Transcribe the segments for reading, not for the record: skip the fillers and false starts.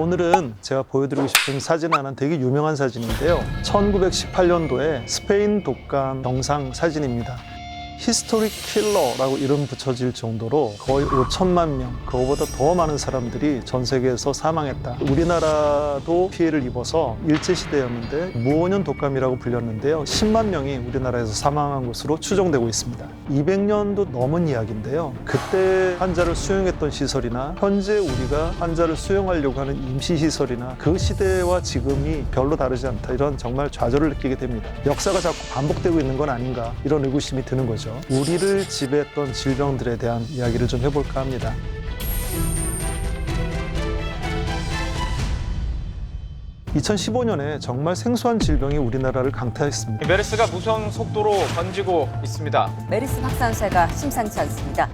오늘은 제가 보여드리고 싶은 사진 하나는 되게 유명한 사진인데요. 1918년도에 스페인 독감 병상 사진입니다. 히스토릭 킬러라고 이름 붙여질 정도로 거의 5천만 명, 그거보다 더 많은 사람들이 전 세계에서 사망했다. 우리나라도 피해를 입어서 일제시대였는데 무원형 독감이라고 불렸는데요. 10만 명이 우리나라에서 사망한 것으로 추정되고 있습니다. 200년도 넘은 이야기인데요. 그때 환자를 수용했던 시설이나 현재 우리가 환자를 수용하려고 하는 임시시설이나 그 시대와 지금이 별로 다르지 않다. 이런 정말 좌절을 느끼게 됩니다. 역사가 자꾸 반복되고 있는 건 아닌가, 이런 의구심이 드는 거죠. 우리를 지배했던 질병들에 대한 이야기를 좀 해볼까 합니다. (2015년에) 정말 생소한 질병이 우리나라를 강타했습니다. 메르스가 무서운 속도로 번지고 있습니다. 메르스 확산세가 심상치 않습니다.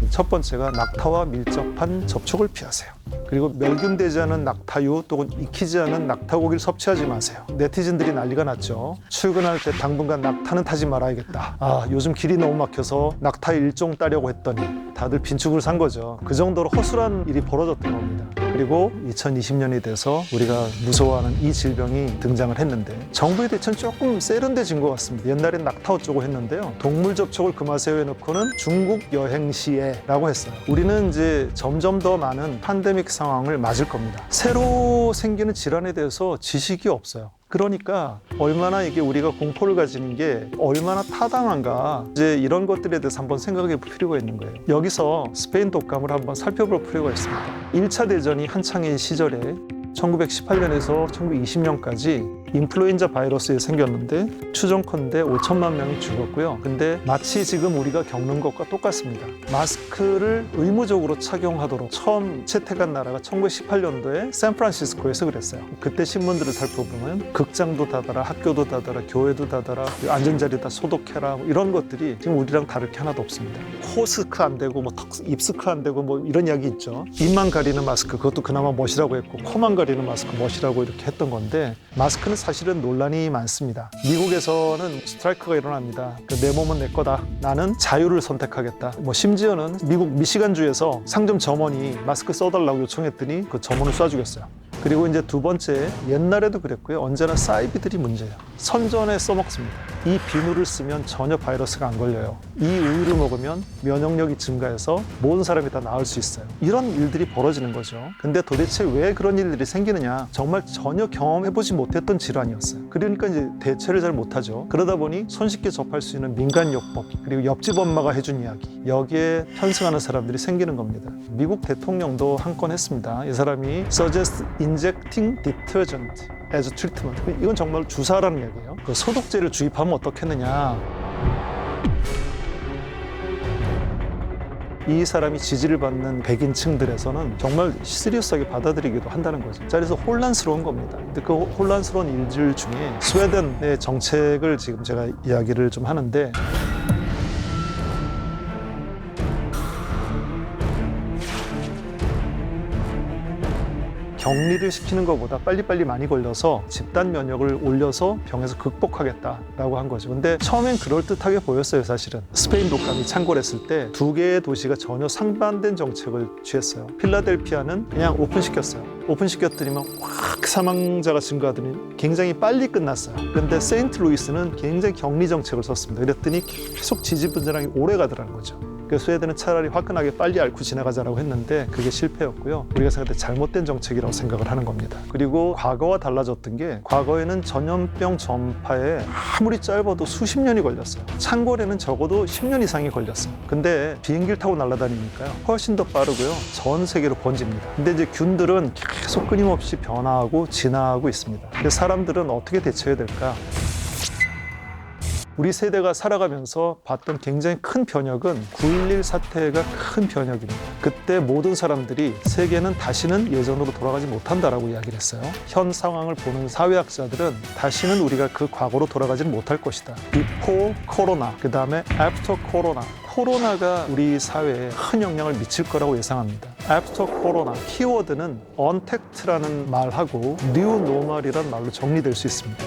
첫 번째가 낙타와 밀접한 접촉을 피하세요. 그리고 멸균되지 않은 낙타유 또는 익히지 않은 낙타고기를 섭취하지 마세요. 네티즌들이 난리가 났죠. 출근할 때 당분간 낙타는 타지 말아야겠다. 요즘 길이 너무 막혀서 낙타 일종 따려고 했더니 다들 빈축을 산 거죠. 그 정도로 허술한 일이 벌어졌던 겁니다. 그리고 2020년이 돼서 우리가 무서워하는 이 질병이 등장을 했는데 정부의 대처는 조금 세련돼진 것 같습니다. 옛날엔 낙타 어쩌고 했는데요. 동물 접촉을 금하세요 해놓고는 중국 여행 시에 라고 했어요. 우리는 이제 점점 더 많은 팬데믹 상황을 맞을 겁니다. 새로 생기는 질환에 대해서 지식이 없어요. 그러니까 얼마나 이게 우리가 공포를 가지는 게 얼마나 타당한가, 이제 이런 것들에 대해서 한번 생각해 볼 필요가 있는 거예요. 여기서 스페인 독감을 한번 살펴볼 필요가 있습니다. 1차 대전이 한창인 시절에 1918년에서 1920년까지 인플루엔자 바이러스에 생겼는데 추정컨대 5천만 명이 죽었고요. 근데 마치 지금 우리가 겪는 것과 똑같습니다. 마스크를 의무적으로 착용하도록 처음 채택한 나라가 1918년도에 샌프란시스코에서 그랬어요. 그때 신문들을 살펴보면 극장도 닫아라, 학교도 닫아라, 교회도 닫아라, 안전자리 다 소독해라, 이런 것들이 지금 우리랑 다를 게 하나도 없습니다. 코스크 안 되고 입스크 안 되고 이런 이야기 있죠. 입만 가리는 마스크, 그것도 그나마 멋이라고 했고, 코만 가리는 마스크 멋이라고 이렇게 했던 건데, 마스크는 사실은 논란이 많습니다. 미국에서는 스트라이크가 일어납니다. 내 몸은 내 거다. 나는 자유를 선택하겠다. 심지어는 미국 미시간주에서 상점 점원이 마스크 써달라고 요청했더니 그 점원을 쏴 죽였어요. 그리고 이제 두 번째, 옛날에도 그랬고요. 언제나 사이비들이 문제예요. 선전에 써먹습니다. 이 비누를 쓰면 전혀 바이러스가 안 걸려요. 이 우유를 먹으면 면역력이 증가해서 모든 사람이 다 나을 수 있어요. 이런 일들이 벌어지는 거죠. 근데 도대체 왜 그런 일들이 생기느냐? 정말 전혀 경험해보지 못했던 질환이었어요. 그러니까 이제 대처를 잘 못하죠. 그러다 보니 손쉽게 접할 수 있는 민간요법, 그리고 옆집 엄마가 해준 이야기, 여기에 편승하는 사람들이 생기는 겁니다. 미국 대통령도 한 건 했습니다. 이 사람이 suggest injecting detergent as a treatment. 이건 정말 주사라는 얘기예요. 그 소독제를 주입하면 어떻겠느냐. 이 사람이 지지를 받는 백인층들에서는 정말 시리어스하게 받아들이기도 한다는 거죠. 자, 그래서 혼란스러운 겁니다. 근데 그 혼란스러운 일들 중에 스웨덴의 정책을 지금 제가 이야기를 좀 하는데, 격리를 시키는 것보다 빨리빨리 많이 걸려서 집단 면역을 올려서 병에서 극복하겠다라고 한 거죠. 근데 처음엔 그럴듯하게 보였어요, 사실은. 스페인 독감이 창궐했을 때 두 개의 도시가 전혀 상반된 정책을 취했어요. 필라델피아는 그냥 오픈시켰어요. 오픈시켰더니만 확 사망자가 증가하더니 굉장히 빨리 끝났어요. 근데 세인트루이스는 굉장히 격리 정책을 썼습니다. 그랬더니 계속 지지분전하게 오래 가더라는 거죠. 스웨덴은 차라리 화끈하게 빨리 앓고 지나가자라고 했는데 그게 실패였고요. 우리가 생각할 때 잘못된 정책이라고 생각을 하는 겁니다. 그리고 과거와 달라졌던 게, 과거에는 전염병 전파에 아무리 짧아도 수십 년이 걸렸어요. 창궐에는 적어도 10년 이상이 걸렸어요. 근데 비행기를 타고 날아다니니까요, 훨씬 더 빠르고요. 전 세계로 번집니다. 근데 이제 균들은 계속 끊임없이 변화하고 진화하고 있습니다. 근데 사람들은 어떻게 대처해야 될까? 우리 세대가 살아가면서 봤던 굉장히 큰 변혁은 9.11 사태가 큰 변혁입니다. 그때 모든 사람들이 세계는 다시는 예전으로 돌아가지 못한다라고 이야기를 했어요. 현 상황을 보는 사회학자들은 다시는 우리가 그 과거로 돌아가지는 못할 것이다. Before 코로나, 그 다음에 After 코로나. 코로나가 우리 사회에 큰 영향을 미칠 거라고 예상합니다. After 코로나, 키워드는 Untact라는 말하고 New Normal이라는 말로 정리될 수 있습니다.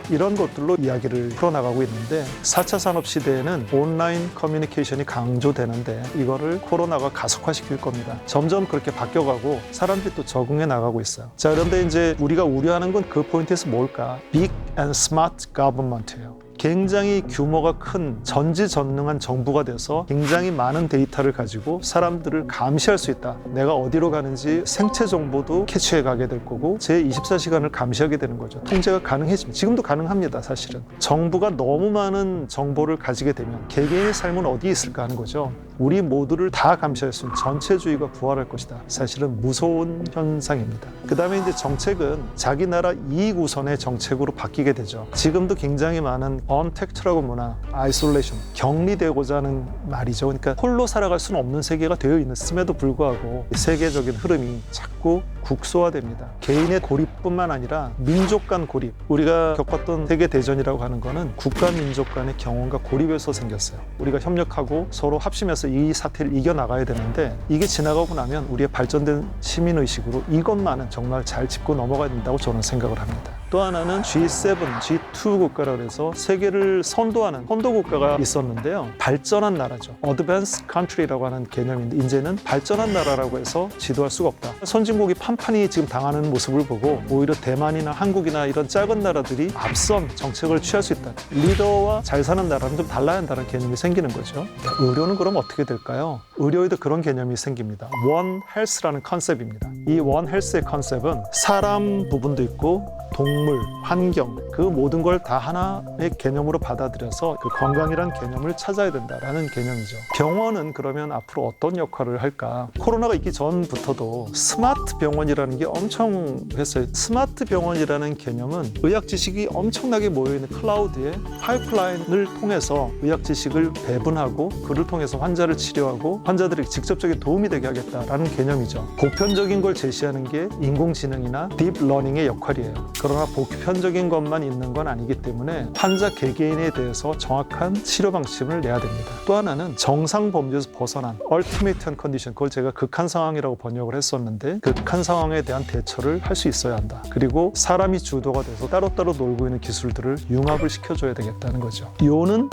이런 것들로 이야기를 풀어나가고 있는데 4차 산업시대에는 온라인 커뮤니케이션이 강조되는데 이거를 코로나가 가속화시킬 겁니다. 점점 그렇게 바뀌어가고 사람들이 또 적응해 나가고 있어요. 자, 그런데 이제 우리가 우려하는 건 그 포인트에서 뭘까? Big and Smart Government예요. 굉장히 규모가 큰 전지전능한 정부가 돼서 굉장히 많은 데이터를 가지고 사람들을 감시할 수 있다. 내가 어디로 가는지 생체 정보도 캐치해 가게 될 거고 제 24시간을 감시하게 되는 거죠. 통제가 가능해집니다. 지금도 가능합니다. 사실은. 정부가 너무 많은 정보를 가지게 되면 개개인의 삶은 어디에 있을까 하는 거죠. 우리 모두를 다 감시할 수 있는 전체주의가 부활할 것이다. 사실은 무서운 현상입니다. 그 다음에 이제 정책은 자기 나라 이익 우선의 정책으로 바뀌게 되죠. 지금도 굉장히 많은 언택트라고 문화, 아이솔레이션, 격리되고자 하는 말이죠. 그러니까 홀로 살아갈 수는 없는 세계가 되어 있음에도 불구하고 세계적인 흐름이 자꾸 국소화됩니다. 개인의 고립뿐만 아니라 민족 간 고립. 우리가 겪었던 세계대전이라고 하는 거는 국가 민족 간의 경험과 고립에서 생겼어요. 우리가 협력하고 서로 합심해서 이 사태를 이겨나가야 되는데 이게 지나가고 나면 우리의 발전된 시민의식으로 이것만은 정말 잘 짚고 넘어가야 된다고 저는 생각을 합니다. 또 하나는 G7, G2 국가라고 해서 세계를 선도하는 선도 국가가 있었는데요. 발전한 나라죠. Advanced Country라고 하는 개념인데 이제는 발전한 나라라고 해서 지도할 수가 없다. 선진국이 판판이 지금 당하는 모습을 보고 오히려 대만이나 한국이나 이런 작은 나라들이 앞선 정책을 취할 수 있다. 리더와 잘 사는 나라는 좀 달라야 한다는 개념이 생기는 거죠. 의료는 그럼 어떻게 될까요? 의료에도 그런 개념이 생깁니다. One Health라는 컨셉입니다. 이 One Health의 컨셉은 사람 부분도 있고 동물, 환경, 그 모든 걸 다 하나의 개념으로 받아들여서 그 건강이란 개념을 찾아야 된다라는 개념이죠. 병원은 그러면 앞으로 어떤 역할을 할까? 코로나가 있기 전부터도 스마트 병원이라는 게 엄청 했어요. 스마트 병원이라는 개념은 의학 지식이 엄청나게 모여있는 클라우드에 파이프라인을 통해서 의학 지식을 배분하고 그를 통해서 환자를 치료하고 환자들에게 직접적인 도움이 되게 하겠다라는 개념이죠. 보편적인 걸 제시하는 게 인공지능이나 딥러닝의 역할이에요. 그러나 보편적인 것만 있는 건 아니기 때문에 환자 개개인에 대해서 정확한 치료 방침을 내야 됩니다. 또 하나는 정상 범주에서 벗어난 Ultimate Condition, 그걸 제가 극한 상황이라고 번역을 했었는데 극한 상황에 대한 대처를 할 수 있어야 한다. 그리고 사람이 주도가 돼서 따로따로 놀고 있는 기술들을 융합을 시켜줘야 되겠다는 거죠. 요는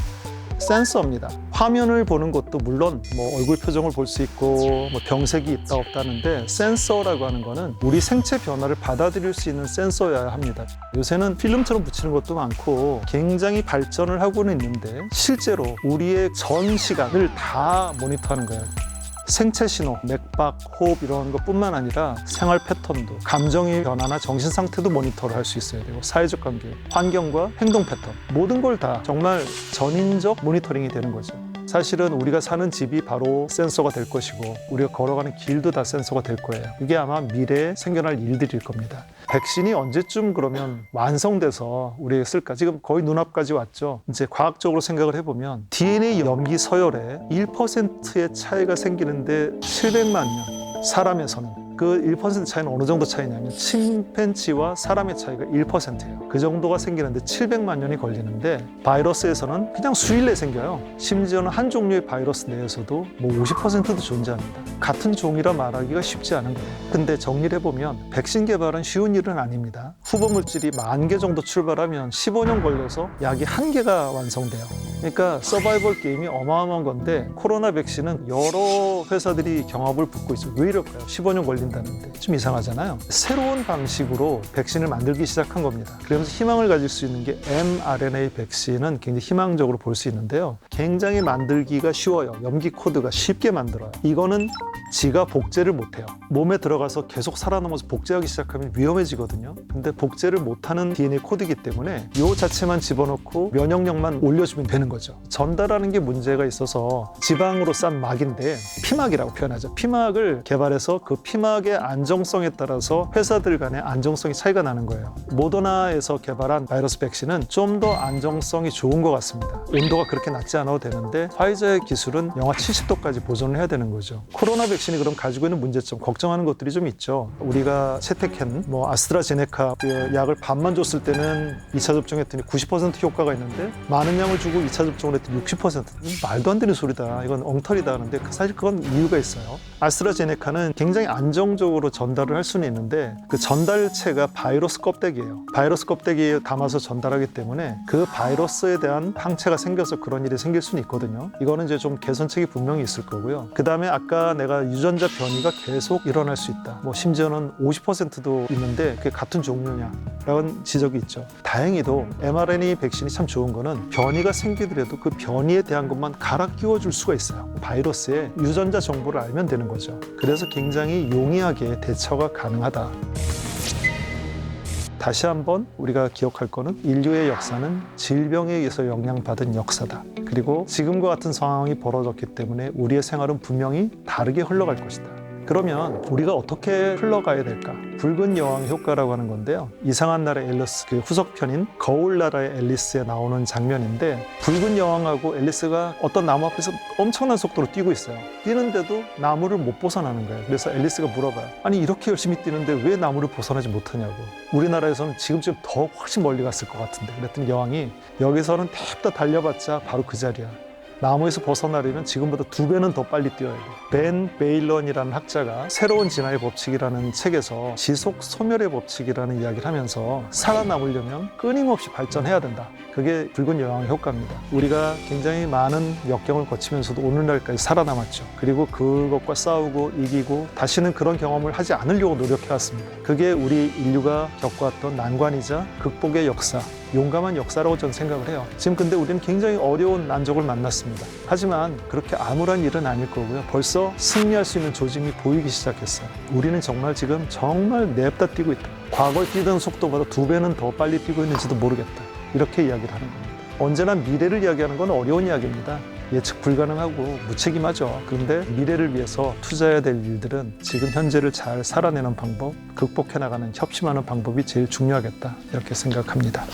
센서입니다. 화면을 보는 것도 물론 뭐 얼굴 표정을 볼 수 있고 뭐 병색이 있다 없다는데 센서라고 하는 거는 우리 생체 변화를 받아들일 수 있는 센서여야 합니다. 요새는 필름처럼 붙이는 것도 많고 굉장히 발전을 하고는 있는데 실제로 우리의 전 시간을 다 모니터하는 거예요. 생체 신호, 맥박, 호흡 이런 것뿐만 아니라 생활 패턴도, 감정의 변화나 정신 상태도 모니터를 할 수 있어야 되고 사회적 관계, 환경과 행동 패턴 모든 걸 다 정말 전인적 모니터링이 되는 거죠. 사실은 우리가 사는 집이 바로 센서가 될 것이고 우리가 걸어가는 길도 다 센서가 될 거예요. 이게 아마 미래에 생겨날 일들일 겁니다. 백신이 언제쯤 그러면 완성돼서 우리에게 쓸까? 지금 거의 눈앞까지 왔죠. 이제 과학적으로 생각을 해보면 DNA 염기 서열에 1%의 차이가 생기는데 700만 년, 사람에서는 그 1% 차이는 어느 정도 차이냐면 침팬지와 사람의 차이가 1%예요. 그 정도가 생기는데 700만 년이 걸리는데 바이러스에서는 그냥 수일 내에 생겨요. 심지어는 한 종류의 바이러스 내에서도 뭐 50%도 존재합니다. 같은 종이라 말하기가 쉽지 않은 거예요. 근데 정리를 해보면 백신 개발은 쉬운 일은 아닙니다. 후보물질이 10,000개 정도 출발하면 15년 걸려서 약이 1개가 완성돼요. 그러니까 서바이벌 게임이 어마어마한 건데 코로나 백신은 여러 회사들이 경합을 붙고 있어요. 왜 이럴까요? 15년 걸린다는데 좀 이상하잖아요. 새로운 방식으로 백신을 만들기 시작한 겁니다. 그러면서 희망을 가질 수 있는 게 mRNA 백신은 굉장히 희망적으로 볼 수 있는데요. 굉장히 만들기가 쉬워요. 염기 코드가 쉽게 만들어요. 이거는 지가 복제를 못해요. 몸에 들어가서 계속 살아남아서 복제하기 시작하면 위험해지거든요. 근데 복제를 못하는 DNA 코드이기 때문에 이 자체만 집어넣고 면역력만 올려주면 되는 거죠. 전달하는 게 문제가 있어서 지방으로 싼 막인데 피막이라고 표현하죠. 피막을 개발해서 그 피막의 안정성에 따라서 회사들 간의 안정성이 차이가 나는 거예요. 모더나에서 개발한 바이러스 백신은 좀 더 안정성이 좋은 것 같습니다. 온도가 그렇게 낮지 않아도 되는데 파이저의 기술은 영하 70도까지 보존을 해야 되는 거죠. 코로나 백신이 그럼 가지고 있는 문제점, 걱정하는 것들이 좀 있죠. 우리가 채택한 아스트라제네카 약을 반만 줬을 때는 2차 접종했더니 90% 효과가 있는데 많은 양을 주고 2차 접종을 했더니 60%. 말도 안 되는 소리다. 이건 엉터리다 하는데 사실 그건 이유가 있어요. 아스트라제네카는 굉장히 안정 안정적으로 전달을 할 수는 있는데 그 전달체가 바이러스 껍데기예요. 바이러스 껍데기에 담아서 전달하기 때문에 그 바이러스에 대한 항체가 생겨서 그런 일이 생길 수는 있거든요. 이거는 이제 좀 개선책이 분명히 있을 거고요. 그 다음에 아까 내가 유전자 변이가 계속 일어날 수 있다. 뭐 심지어는 50%도 있는데 그게 같은 종류냐 라는 지적이 있죠. 다행히도 mRNA 백신이 참 좋은 거는 변이가 생기더라도 그 변이에 대한 것만 갈아 끼워줄 수가 있어요. 바이러스의 유전자 정보를 알면 되는 거죠. 그래서 굉장히 용이하게 대처가 가능하다. 다시 한번 우리가 기억할 거는 인류의 역사는 질병에 의해서 영향받은 역사다. 그리고 지금과 같은 상황이 벌어졌기 때문에 우리의 생활은 분명히 다르게 흘러갈 것이다. 그러면 우리가 어떻게 흘러가야 될까? 붉은 여왕 효과라고 하는 건데요. 이상한 나라의 앨리스, 그 후속편인 거울 나라의 앨리스에 나오는 장면인데 붉은 여왕하고 앨리스가 어떤 나무 앞에서 엄청난 속도로 뛰고 있어요. 뛰는데도 나무를 못 벗어나는 거예요. 그래서 앨리스가 물어봐요. 아니 이렇게 열심히 뛰는데 왜 나무를 벗어나지 못하냐고. 우리나라에서는 지금쯤 더 훨씬 멀리 갔을 것 같은데. 그랬더니 여왕이 여기서는 탭다 달려봤자 바로 그 자리야. 나무에서 벗어나려면 지금보다 2배는 더 빨리 뛰어야 돼. 벤 베일런이라는 학자가 새로운 진화의 법칙이라는 책에서 지속 소멸의 법칙이라는 이야기를 하면서 살아남으려면 끊임없이 발전해야 된다. 그게 붉은 여왕의 효과입니다. 우리가 굉장히 많은 역경을 거치면서도 오늘날까지 살아남았죠. 그리고 그것과 싸우고 이기고 다시는 그런 경험을 하지 않으려고 노력해왔습니다. 그게 우리 인류가 겪어왔던 난관이자 극복의 역사, 용감한 역사라고 저는 생각을 해요. 지금 근데 우리는 굉장히 어려운 난적을 만났습니다. 하지만 그렇게 암울한 일은 아닐 거고요. 벌써 승리할 수 있는 조짐이 보이기 시작했어요. 우리는 정말 지금 정말 냅다 뛰고 있다. 과거에 뛰던 속도보다 2배는 더 빨리 뛰고 있는지도 모르겠다. 이렇게 이야기를 하는 겁니다. 언제나 미래를 이야기하는 건 어려운 이야기입니다. 예측 불가능하고 무책임하죠. 그런데 미래를 위해서 투자해야 될 일들은 지금 현재를 잘 살아내는 방법, 극복해 나가는 협심하는 방법이 제일 중요하겠다. 이렇게 생각합니다.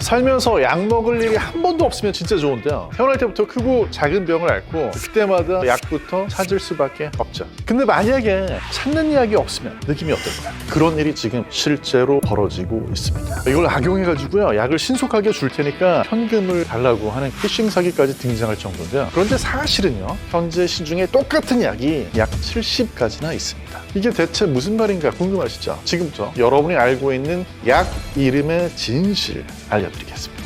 살면서 약 먹을 일이 한 번도 없으면 진짜 좋은데요. 태어날 때부터 크고 작은 병을 앓고 그때마다 약부터 찾을 수밖에 없죠. 근데 만약에 찾는 약이 없으면 느낌이 어떨까요? 그런 일이 지금 실제로 벌어지고 있습니다. 이걸 악용해가지고요, 약을 신속하게 줄 테니까 현금을 달라고 하는 피싱 사기까지 등장할 정도인데요. 그런데 사실은요, 현재 시중에 똑같은 약이 약 70가지나 있습니다. 이게 대체 무슨 말인가 궁금하시죠? 지금부터 여러분이 알고 있는 약 이름의 진실 알려드리겠습니다.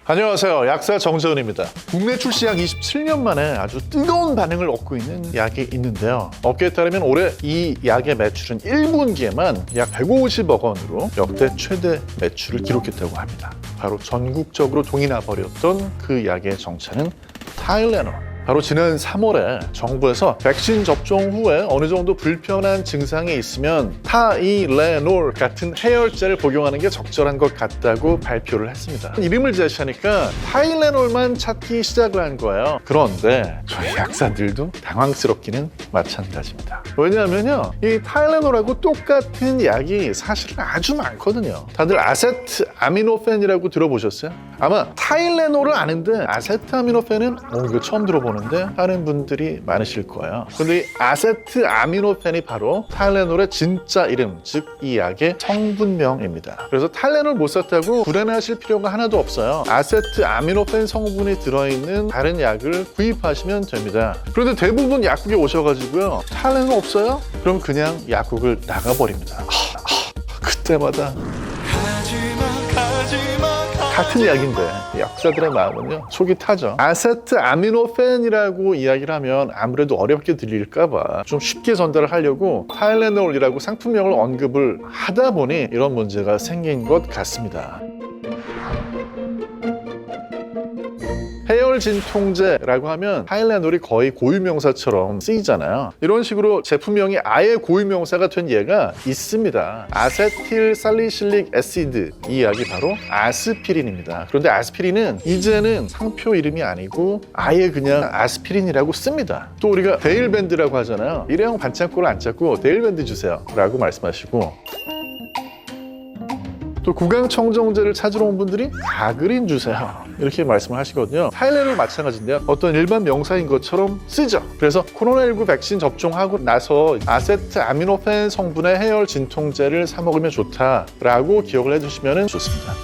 안녕하세요. 약사 정재훈입니다. 국내 출시 약 27년 만에 아주 뜨거운 반응을 얻고 있는 약이 있는데요. 업계에 따르면 올해 이 약의 매출은 1분기에만 약 150억 원으로 역대 최대 매출을 기록했다고 합니다. 바로 전국적으로 동이 나버렸던 그 약의 정체는 타일레놀. 바로 지난 3월에 정부에서 백신 접종 후에 어느 정도 불편한 증상이 있으면 타일레놀 같은 해열제를 복용하는 게 적절한 것 같다고 발표를 했습니다. 이름을 제시하니까 타일레놀만 찾기 시작을 한 거예요. 그런데 저희 약사들도 당황스럽기는 마찬가지입니다. 왜냐하면요, 이 타일레놀하고 똑같은 약이 사실은 아주 많거든요. 다들 아세트 아미노펜이라고 들어보셨어요? 아마 타일레놀을 아는데 아세트 아미노펜은 이거 처음 들어보는데 하는 분들이 많으실 거예요. 근데 이 아세트 아미노펜이 바로 타일레놀의 진짜 이름, 즉 이 약의 성분명입니다. 그래서 타일레놀 못 샀다고 불안해하실 필요가 하나도 없어요. 아세트 아미노펜 성분이 들어있는 다른 약을 구입하시면 됩니다. 그런데 대부분 약국에 오셔가지고요, 타일레놀 없어요? 그럼 그냥 약국을 나가버립니다. 그때마다 같은 약인데 약사들의 마음은요, 속이 타죠. 아세트 아미노펜이라고 이야기를 하면 아무래도 어렵게 들릴까봐 좀 쉽게 전달을 하려고 타일레놀이라고 상품명을 언급을 하다 보니 이런 문제가 생긴 것 같습니다. 해열 진통제라고 하면 타일레놀이 거의 고유명사처럼 쓰이잖아요. 이런 식으로 제품명이 아예 고유명사가 된 예가 있습니다. 아세틸살리실릭 애시드, 이 약이 바로 아스피린입니다. 그런데 아스피린은 이제는 상표 이름이 아니고 아예 그냥 아스피린이라고 씁니다. 또 우리가 데일밴드라고 하잖아요. 일회용 반창고를 안 찾고 데일밴드 주세요 라고 말씀하시고, 또 구강청정제를 찾으러 온 분들이 가그린 주세요. 이렇게 말씀을 하시거든요. 타일레놀 마찬가지인데요. 어떤 일반 명사인 것처럼 쓰죠. 그래서 코로나19 백신 접종하고 나서 아세트아미노펜 성분의 해열 진통제를 사 먹으면 좋다라고 기억을 해주시면 좋습니다.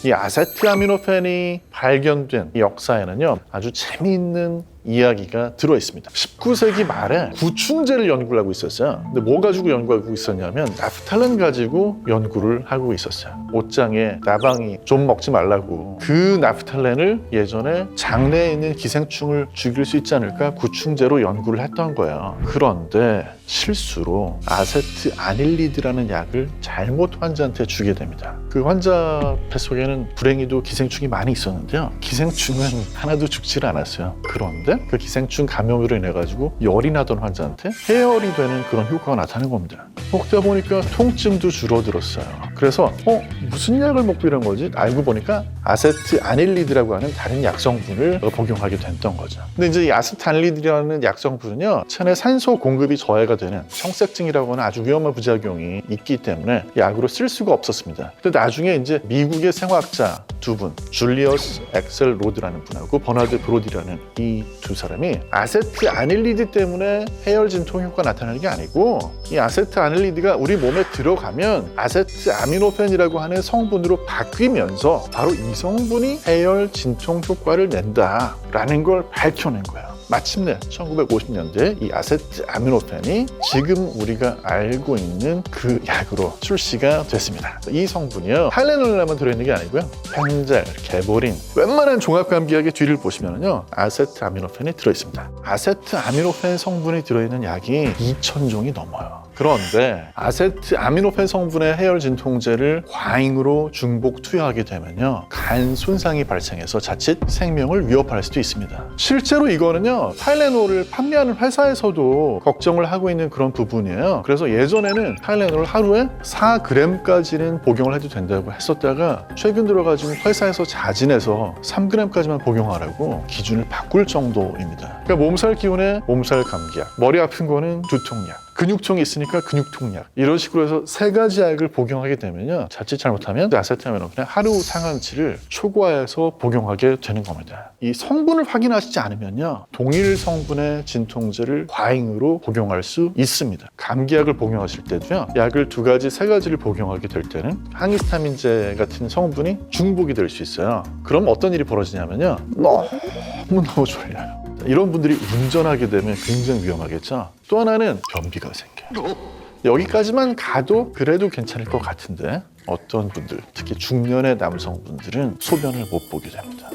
이 아세트아미노펜이 발견된 이 역사에는요, 아주 재미있는 이야기가 들어있습니다. 19세기 말에 구충제를 연구를 하고 있었어요. 근데 뭐 가지고 연구하고 있었냐면 나프탈렌 가지고 연구를 하고 있었어요. 옷장에 나방이 좀 먹지 말라고 그 나프탈렌을 예전에 장내에 있는 기생충을 죽일 수 있지 않을까 구충제로 연구를 했던 거예요. 그런데 실수로 아세트아닐리드라는 약을 잘못 환자한테 주게 됩니다. 그 환자 뱃속에는 불행히도 기생충이 많이 있었는데요. 기생충은 하나도 죽질 않았어요. 그런데 그 기생충 감염으로 인해 가지고 열이 나던 환자한테 해열이 되는 그런 효과가 나타나는 겁니다. 먹다 보니까 통증도 줄어들었어요. 그래서 무슨 약을 먹고 이런 거지? 알고 보니까 아세트아닐리드라고 하는 다른 약성분을 복용하게 됐던 거죠. 근데 이제 이 아세트아닐리드라는 약성분은요, 체내 산소 공급이 저해가 되는 청색증이라고 하는 아주 위험한 부작용이 있기 때문에 약으로 쓸 수가 없었습니다. 근데 나중에 이제 미국의 생화학자 두 분, 줄리어스 엑셀 로드라는 분하고 버나드 브로디라는 이 두 사람이 아세트아닐리드 때문에 해열 진통 효과가 나타나는 게 아니고 이 아세트아닐리드가 우리 몸에 들어가면 아세트아미노펜이라고 하는 성분으로 바뀌면서 바로 이 성분이 해열 진통 효과를 낸다라는 걸 밝혀낸 거예요. 마침내 1950년대에 이 아세트아미노펜이 지금 우리가 알고 있는 그 약으로 출시가 됐습니다. 이 성분이요, 타일레놀에만 들어있는 게 아니고요, 펜젤, 개보린, 웬만한 종합감기약의 뒤를 보시면요 아세트아미노펜이 들어있습니다. 아세트아미노펜 성분이 들어있는 약이 2,000종이 넘어요. 그런데 아세트아미노펜 성분의 해열 진통제를 과잉으로 중복 투여하게 되면요, 간 손상이 발생해서 자칫 생명을 위협할 수도 있습니다. 실제로 이거는요, 타일레놀을 판매하는 회사에서도 걱정을 하고 있는 그런 부분이에요. 그래서 예전에는 타일레놀을 하루에 4g까지는 복용을 해도 된다고 했었다가 최근 들어가지고 회사에서 자진해서 3g까지만 복용하라고 기준을 바꿀 정도입니다. 그러니까 몸살 기운에 몸살 감기약, 머리 아픈 거는 두통약, 근육통이 있으니까 근육통약, 이런 식으로 해서 3가지 약을 복용하게 되면요, 자칫 잘못하면 아세트아미노펜의 하루 상한치를 초과해서 복용하게 되는 겁니다. 이 성분을 확인하시지 않으면요, 동일 성분의 진통제를 과잉으로 복용할 수 있습니다. 감기약을 복용하실 때도요, 약을 2가지, 3가지를 복용하게 될 때는 항히스타민제 같은 성분이 중복이 될 수 있어요. 그럼 어떤 일이 벌어지냐면요, 너무너무 졸려요. 이런 분들이 운전하게 되면 굉장히 위험하겠죠. 또 하나는 변비가 생겨요. 여기까지만 가도 그래도 괜찮을 것 같은데 어떤 분들, 특히 중년의 남성분들은 소변을 못 보게 됩니다.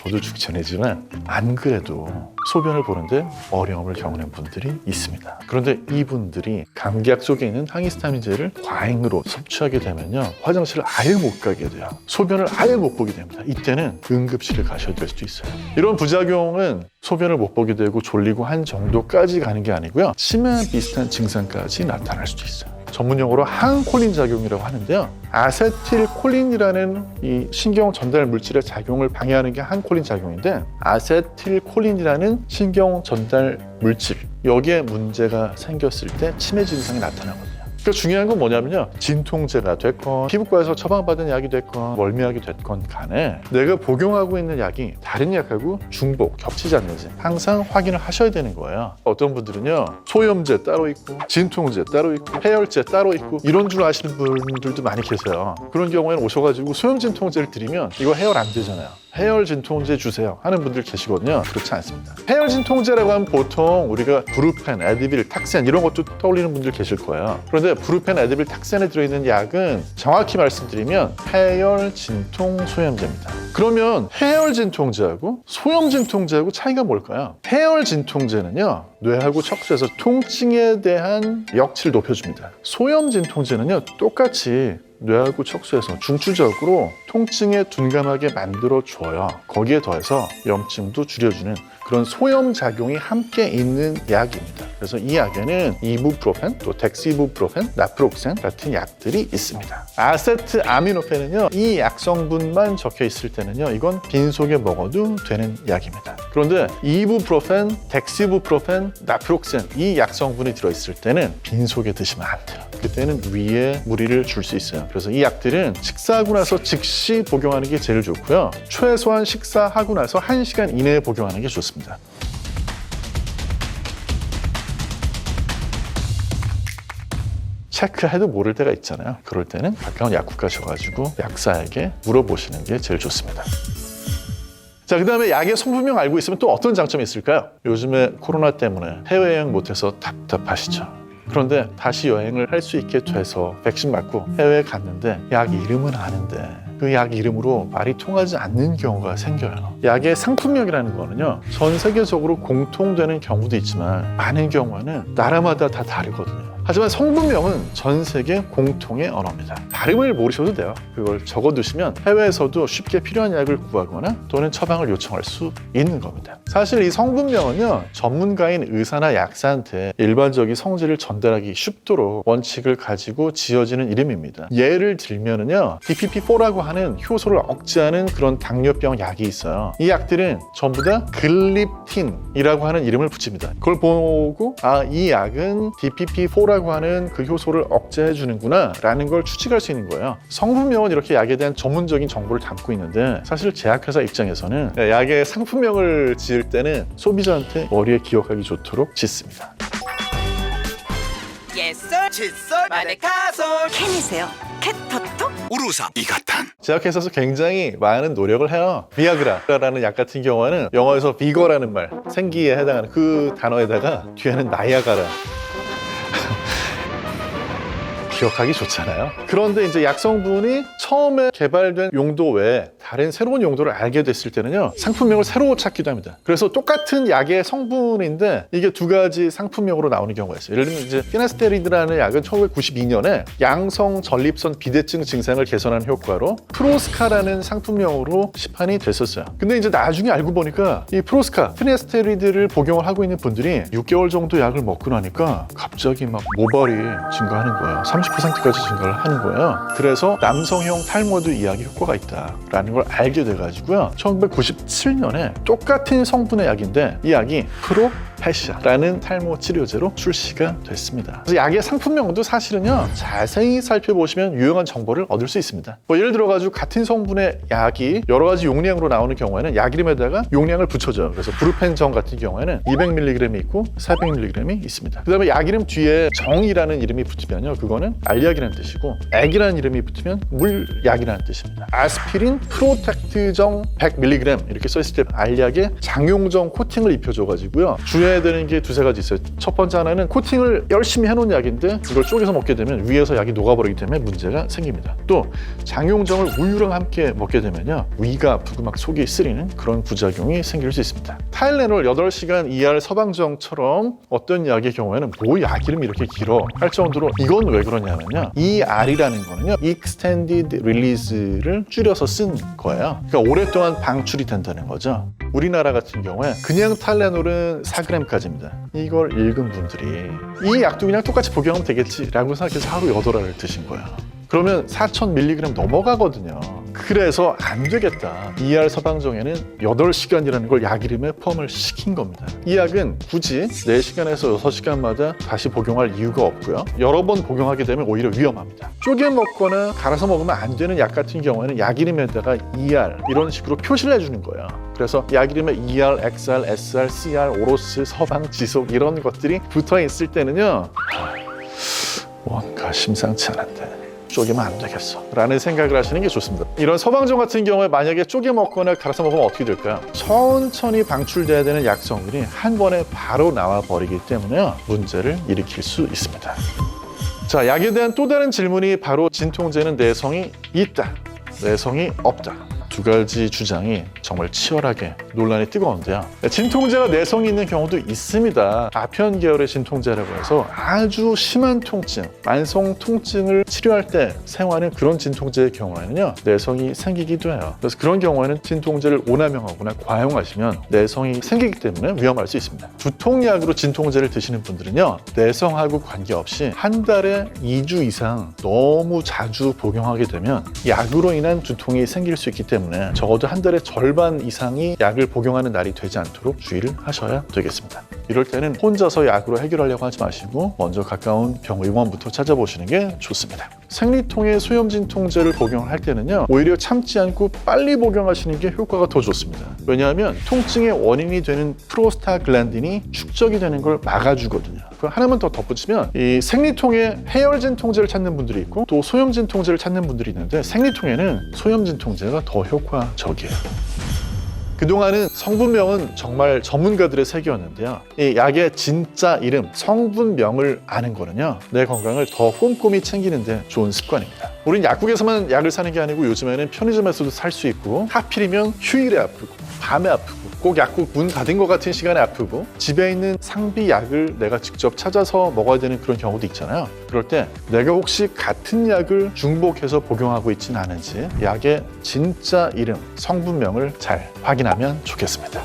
저도 중년이지만 안 그래도 소변을 보는데 어려움을 겪는 분들이 있습니다. 그런데 이분들이 감기약 속에 있는 항히스타민제를 과잉으로 섭취하게 되면요, 화장실을 아예 못 가게 돼요. 소변을 아예 못 보게 됩니다. 이때는 응급실을 가셔야 될 수도 있어요. 이런 부작용은 소변을 못 보게 되고 졸리고 한 정도까지 가는 게 아니고요, 치매 비슷한 증상까지 나타날 수도 있어요. 전문용어로 항콜린 작용이라고 하는데요, 아세틸콜린이라는 이 신경 전달 물질의 작용을 방해하는 게 항콜린 작용인데, 아세틸콜린이라는 신경 전달 물질, 여기에 문제가 생겼을 때 치매 증상이 나타나거든요. 그러니까 중요한 건 뭐냐면요, 진통제가 됐건 피부과에서 처방받은 약이 됐건 멀미약이 됐건 간에 내가 복용하고 있는 약이 다른 약하고 중복, 겹치지 않는지 항상 확인을 하셔야 되는 거예요. 어떤 분들은요, 소염제 따로 있고 진통제 따로 있고 해열제 따로 있고 이런 줄 아시는 분들도 많이 계세요. 그런 경우에는 오셔가지고 소염 진통제를 드리면 이거 해열 안 되잖아요. 해열 진통제 주세요 하는 분들 계시거든요. 그렇지 않습니다. 해열 진통제라고 하면 보통 우리가 브루펜, 에드빌, 탁센 이런 것도 떠올리는 분들 계실 거예요. 그런데 브루펜, 에드빌, 탁센에 들어있는 약은 정확히 말씀드리면 해열 진통 소염제입니다. 그러면 해열 진통제하고 소염 진통제하고 차이가 뭘까요? 해열 진통제는요, 뇌하고 척수에서 통증에 대한 역치를 높여줍니다. 소염 진통제는요, 똑같이 뇌하고 척수에서 중추적으로 통증에 둔감하게 만들어줘요. 거기에 더해서 염증도 줄여주는 그런 소염 작용이 함께 있는 약입니다. 그래서 이 약에는 이부프로펜, 또 덱시부프로펜, 나프록센 같은 약들이 있습니다. 아세트아미노펜은요, 이 약 성분만 적혀 있을 때는요, 이건 빈속에 먹어도 되는 약입니다. 그런데 이부프로펜, 덱시부프로펜, 나프록센 이 약 성분이 들어있을 때는 빈속에 드시면 안 돼요. 그때는 위에 무리를 줄 수 있어요. 그래서 이 약들은 식사하고 나서 즉시 복용하는 게 제일 좋고요. 최소한 식사하고 나서 1시간 이내에 복용하는 게 좋습니다. 체크해도 모를 때가 있잖아요. 그럴 때는 가까운 약국 가셔가지고 약사에게 물어보시는 게 제일 좋습니다. 자, 그 다음에 약의 성분명 알고 있으면 또 어떤 장점이 있을까요? 요즘에 코로나 때문에 해외여행 못해서 답답하시죠? 그런데 다시 여행을 할 수 있게 돼서 백신 맞고 해외에 갔는데 약 이름은 아는데 그 약 이름으로 말이 통하지 않는 경우가 생겨요. 약의 상품명이라는 거는요, 전 세계적으로 공통되는 경우도 있지만 많은 경우에는 나라마다 다 다르거든요. 하지만 성분명은 전 세계 공통의 언어입니다. 발음을 모르셔도 돼요. 그걸 적어두시면 해외에서도 쉽게 필요한 약을 구하거나 또는 처방을 요청할 수 있는 겁니다. 사실 이 성분명은요, 전문가인 의사나 약사한테 일반적인 성질을 전달하기 쉽도록 원칙을 가지고 지어지는 이름입니다. 예를 들면은요, DPP-4라고 하는 효소를 억제하는 그런 당뇨병 약이 있어요. 이 약들은 전부 다 글립틴이라고 하는 이름을 붙입니다. 그걸 보고 이 약은 DPP-4라고 하는 그 효소를 억제해 주는구나 라는 걸 추측할 수 있는 거예요. 성분명은 이렇게 약에 대한 전문적인 정보를 담고 있는데 사실 제약회사 입장에서는 약의 상품명을 지을 때는 소비자한테 머리에 기억하기 좋도록 짓습니다. 칫솔, 칫솔, 마데카솔, 캔이세요? 캣토토? 우루사 이가탄. 제약회사에서 굉장히 많은 노력을 해요. 비아그라라는 약 같은 경우는 영어에서 비거라는 말, 생기에 해당하는 그 단어에다가 뒤에는 나이아가라 기억하기 좋잖아요. 그런데 이제 약 성분이 처음에 개발된 용도 외에 다른 새로운 용도를 알게 됐을 때는요, 상품명을 새로 찾기도 합니다. 그래서 똑같은 약의 성분인데 이게 두 가지 상품명으로 나오는 경우가 있어요. 예를 들면 이제 피나스테리드라는 약은 1992년에 양성 전립선 비대증 증상을 개선하는 효과로 프로스카라는 상품명으로 시판이 됐었어요. 근데 이제 나중에 알고 보니까 이 프로스카, 피나스테리드를 복용을 하고 있는 분들이 6개월 정도 약을 먹고 나니까 갑자기 막 모발이 증가하는 거예요. 30%까지 증가를 하는 거예요. 그래서 남성형 탈모도 이 약이 효과가 있다라는 걸 알게 돼가지고요, 1997년에 똑같은 성분의 약인데 이 약이 프로페시아라는 탈모 치료제로 출시가 됐습니다. 그래서 약의 상품명도 사실은요, 자세히 살펴보시면 유용한 정보를 얻을 수 있습니다. 뭐 예를 들어가지고 같은 성분의 약이 여러 가지 용량으로 나오는 경우에는 약 이름에다가 용량을 붙여줘요. 그래서 브루펜정 같은 경우에는 200mg이 있고 400mg이 있습니다. 그 다음에 약 이름 뒤에 정이라는 이름이 붙으면요, 그거는 알약이라는 뜻이고, 액이라는 이름이 붙으면 물약이라는 뜻입니다. 아스피린 프로텍트정 100mg 이렇게 써있을 때 알약에 장용정 코팅을 입혀줘가지고요, 주의해야 되는 게 두세 가지 있어요. 첫 번째 하나는 코팅을 열심히 해놓은 약인데 이걸 쪼개서 먹게 되면 위에서 약이 녹아버리기 때문에 문제가 생깁니다. 또 장용정을 우유랑 함께 먹게 되면요, 위가 아프고 막 속이 쓰리는 그런 부작용이 생길 수 있습니다. 타일레놀 8시간 ER 서방정처럼 어떤 약의 경우에는 뭐 약 이름이 이렇게 길어 할 정도로, 이건 왜 그러냐면요, ER이라는 거는요, Extended Release를 줄여서 쓴 거예요. 그러니까 오랫동안 방출이 된다는 거죠. 우리나라 같은 경우에 그냥 타일레놀은 4g까지입니다. 이걸 읽은 분들이 이 약도 그냥 똑같이 복용하면 되겠지라고 생각해서 하루 8알을 드신 거예요. 그러면 4000mg 넘어가거든요. 그래서 안 되겠다. ER 서방정에는 8시간이라는 걸 약 이름에 포함을 시킨 겁니다. 이 약은 굳이 4시간에서 6시간마다 다시 복용할 이유가 없고요, 여러 번 복용하게 되면 오히려 위험합니다. 쪼개 먹거나 갈아서 먹으면 안 되는 약 같은 경우에는 약 이름에다가 ER 이런 식으로 표시를 해주는 거예요. 그래서 약 이름에 ER, XR, SR, CR, 오로스, 서방, 지속 이런 것들이 붙어 있을 때는요, 뭔가 심상치 않은데 쪼개면 안 되겠어 라는 생각을 하시는 게 좋습니다. 이런 서방정 같은 경우에 만약에 쪼개 먹거나 갈아서 먹으면 어떻게 될까요? 천천히 방출돼야 되는 약 성분이 한 번에 바로 나와 버리기 때문에 문제를 일으킬 수 있습니다. 자, 약에 대한 또 다른 질문이 바로 진통제는 내성이 있다, 내성이 없다. 두 가지 주장이 정말 치열하게 논란이 뜨거운데요. 진통제가 내성이 있는 경우도 있습니다. 아편 계열의 진통제라고 해서 아주 심한 통증, 만성 통증을 치료할 때 사용하는 그런 진통제의 경우에는요, 내성이 생기기도 해요. 그래서 그런 경우에는 진통제를 오남용하거나 과용하시면 내성이 생기기 때문에 위험할 수 있습니다. 두통약으로 진통제를 드시는 분들은요, 내성하고 관계없이 한 달에 2주 이상 너무 자주 복용하게 되면 약으로 인한 두통이 생길 수 있기 때문에 적어도 한 달에 절반 이상이 약을 복용하는 날이 되지 않도록 주의를 하셔야 되겠습니다. 이럴 때는 혼자서 약으로 해결하려고 하지 마시고 먼저 가까운 병의원부터 찾아보시는 게 좋습니다. 생리통의 소염진통제를 복용할 때는요, 오히려 참지 않고 빨리 복용하시는 게 효과가 더 좋습니다. 왜냐하면 통증의 원인이 되는 프로스타글란딘이 축적이 되는 걸 막아주거든요. 하나만 더 덧붙이면 이 생리통에 해열진통제를 찾는 분들이 있고 또 소염진통제를 찾는 분들이 있는데 생리통에는 소염진통제가 더 효과적이에요. 그동안은 성분명은 정말 전문가들의 세계였는데요. 이 약의 진짜 이름, 성분명을 아는 거는요, 내 건강을 더 꼼꼼히 챙기는 데 좋은 습관입니다. 우린 약국에서만 약을 사는 게 아니고 요즘에는 편의점에서도 살 수 있고, 하필이면 휴일에 아프고 밤에 아프고 꼭 약국 문 닫은 것 같은 시간에 아프고 집에 있는 상비 약을 내가 직접 찾아서 먹어야 되는 그런 경우도 있잖아요. 그럴 때 내가 혹시 같은 약을 중복해서 복용하고 있지는 않은지 약의 진짜 이름, 성분명을 잘 확인하면 좋겠습니다.